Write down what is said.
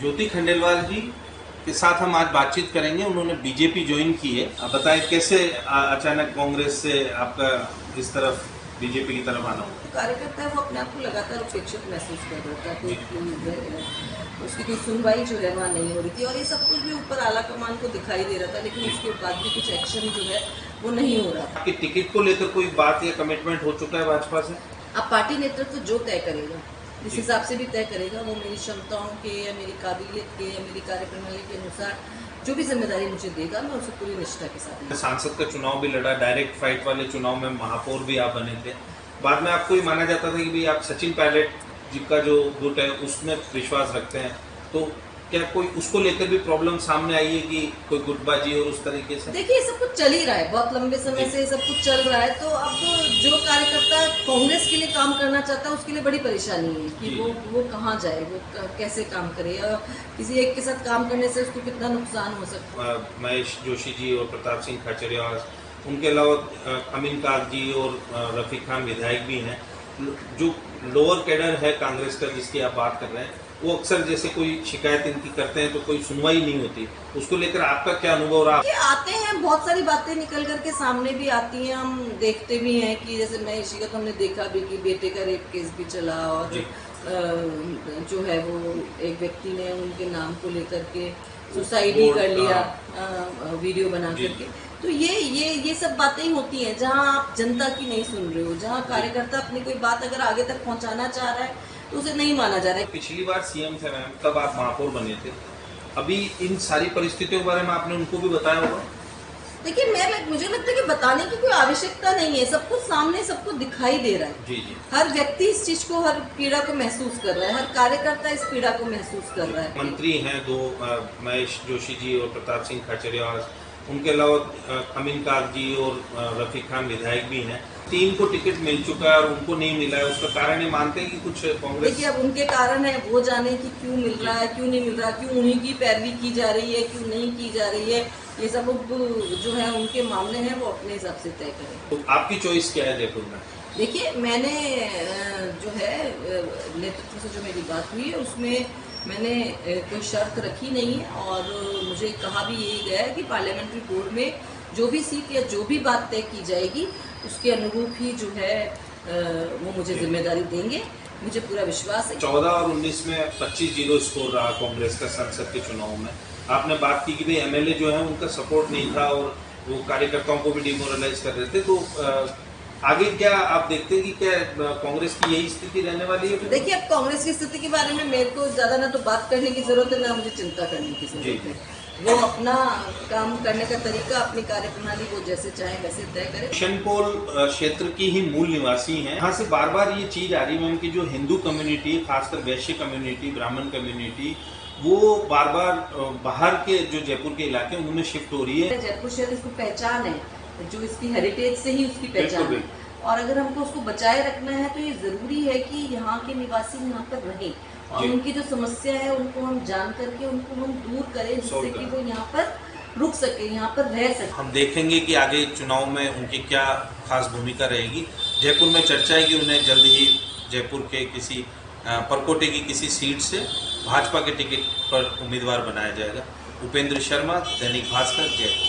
ज्योति खंडेलवाल जी के साथ हम आज बातचीत करेंगे। उन्होंने बीजेपी ज्वाइन की है। आप बताएं कैसे अचानक कांग्रेस से आपका इस तरफ बीजेपी की तरफ आना हुआ? कार्यकर्ता है वो अपने आप को लगातार उपेक्षित महसूस कर रहा था। उसकी कोई सुनवाई जो है वहाँ नहीं हो रही थी और ये सब कुछ भी ऊपर आला कमान को दिखाई दे रहा था, लेकिन उसके बाद भी कुछ एक्शन जो है वो नहीं हो रहा था। आपकी टिकट को लेकर कोई बात या कमिटमेंट हो चुका है भाजपा से? अब पार्टी नेतृत्व जो तय करेगा, जिस हिसाब से भी तय करेगा, वो मेरी क्षमताओं के या मेरी काबिलियत के या मेरी कार्यप्रणाली के अनुसार जो भी जिम्मेदारी मुझे देगा, मैं उसे पूरी निष्ठा के साथ। सांसद का चुनाव भी लड़ा, डायरेक्ट फाइट वाले चुनाव में महापौर भी आप बने थे। बाद में आपको ये माना जाता था कि भाई आप सचिन पायलट जी का जो गुट है उसमें विश्वास रखते हैं, तो क्या कोई उसको लेकर भी प्रॉब्लम सामने आई है कि कोई गुटबाजी और उस तरीके से? देखिए, सब कुछ चल ही रहा है, बहुत लंबे समय से सब कुछ चल रहा है, तो अब जो कार्यकर्ता कांग्रेस के लिए काम करना चाहता है उसके लिए बड़ी परेशानी है कि वो कहाँ जाए, वो कैसे काम करे, किसी एक के साथ काम करने से उसको कितना नुकसान हो सकता है। महेश जोशी जी और प्रताप सिंह खाचरियावास, उनके अलावा अमीन काग जी और रफीक खान विधायक भी हैं। जो लोअर कैडर है कांग्रेस का जिसकी आप बात कर रहे हैं, वो अक्सर जैसे कोई शिकायत इनकी करते हैं तो कोई सुनवाई नहीं होती, उसको लेकर आपका क्या अनुभव रहा? ये आते हैं, बहुत सारी बातें निकल करके सामने भी आती हैं, हम देखते भी हैं कि जैसे महेशी का तो हमने देखा भी कि बेटे का रेप केस भी चला और जो है वो एक व्यक्ति ने उनके नाम को लेकर के सुसाइड ही कर लिया वीडियो बना करके। तो ये सब बातें ही होती हैं जहां आप जनता की नहीं सुन रहे हो, जहां कार्यकर्ता अपनी कोई बात अगर आगे तक पहुंचाना चाह रहा है तो उसे नहीं माना जा रहा है। पिछली बार सीएम थे मैम, तब आप महापौर बने थे। अभी इन सारी परिस्थितियों के बारे में आपने उनको भी बताया होगा? देखिए, मुझे लगता है कि बताने की कोई आवश्यकता नहीं है, सब कुछ सामने सबको दिखाई दे रहा है। जी जी। हर व्यक्ति इस चीज को, हर पीड़ा को महसूस कर रहा है, हर कार्यकर्ता इस पीड़ा को महसूस कर रहा है। मंत्री हैं दो, महेश जोशी जी और प्रताप सिंह खाचरियावास, उनके अलावा अमीन काग जी और रफीक खान विधायक भी हैं। 3 को टिकट मिल चुका है और उनको नहीं मिला है, उसका कारण ये मानते हैं कि कुछ कांग्रेस। देखिए, अब उनके कारण है, वो जाने कि क्यों मिल रहा है, क्यों नहीं मिल रहा, क्यों उन्हीं की पैरवी की जा रही है, क्यों नहीं की जा रही है, ये सब जो है उनके मामले हैं, वो अपने हिसाब से तय करें। तो आपकी चॉइस क्या है जयपुर में? देखिए, मैंने जो है नेतृत्व से जो मेरी बात हुई है उसमें मैंने कोई शर्त रखी नहीं है और मुझे कहा भी यही गया है कि पार्लियामेंट्री बोर्ड में जो भी सीट या जो भी बात तय की जाएगी उसके अनुरूप ही जो है वो मुझे जिम्मेदारी देंगे। मुझे पूरा विश्वास है। 14 और 19 में 25-0 स्कोर रहा कांग्रेस का संसद के चुनाव में। आपने बात की कि भाई एमएलए जो है उनका सपोर्ट नहीं था और वो कार्यकर्ताओं को भी डिमोरलाइज कर रहे थे, तो आगे क्या आप देखते हैं कि क्या कांग्रेस की यही स्थिति रहने वाली है? देखिए, अब कांग्रेस की स्थिति के बारे में मेरे को ज्यादा ना तो बात करने की जरूरत है, ना मुझे चिंता करने की जरूरत है। वो अपना काम करने का तरीका, अपनी कार्यप्रणाली वो जैसे चाहे वैसे तय करे। शनपोल क्षेत्र की ही मूल निवासी हैं। यहाँ से बार बार ये चीज आ रही है कि जो हिंदू कम्युनिटी, खासकर वैश्य कम्युनिटी, ब्राह्मण कम्युनिटी, वो बार बार बाहर के जो जयपुर के इलाके उनमें शिफ्ट हो रही है। जयपुर शहर इसको पहचान है, जो इसकी हेरिटेज से ही उसकी पहचान है, और अगर हमको उसको बचाए रखना है तो ये जरूरी है कि यहाँ के निवासी यहाँ पर रहें और उनकी जो समस्या है उनको हम जान करके उनको हम दूर करें, जिससे कि वो यहाँ पर रुक सके, यहाँ पर रह सके। हम देखेंगे कि आगे चुनाव में उनकी क्या खास भूमिका रहेगी। जयपुर में चर्चा है कि उन्हें जल्द ही जयपुर के किसी परकोटे की किसी सीट से भाजपा के टिकट पर उम्मीदवार बनाया जाएगा। उपेंद्र शर्मा, दैनिक भास्कर, जयपुर।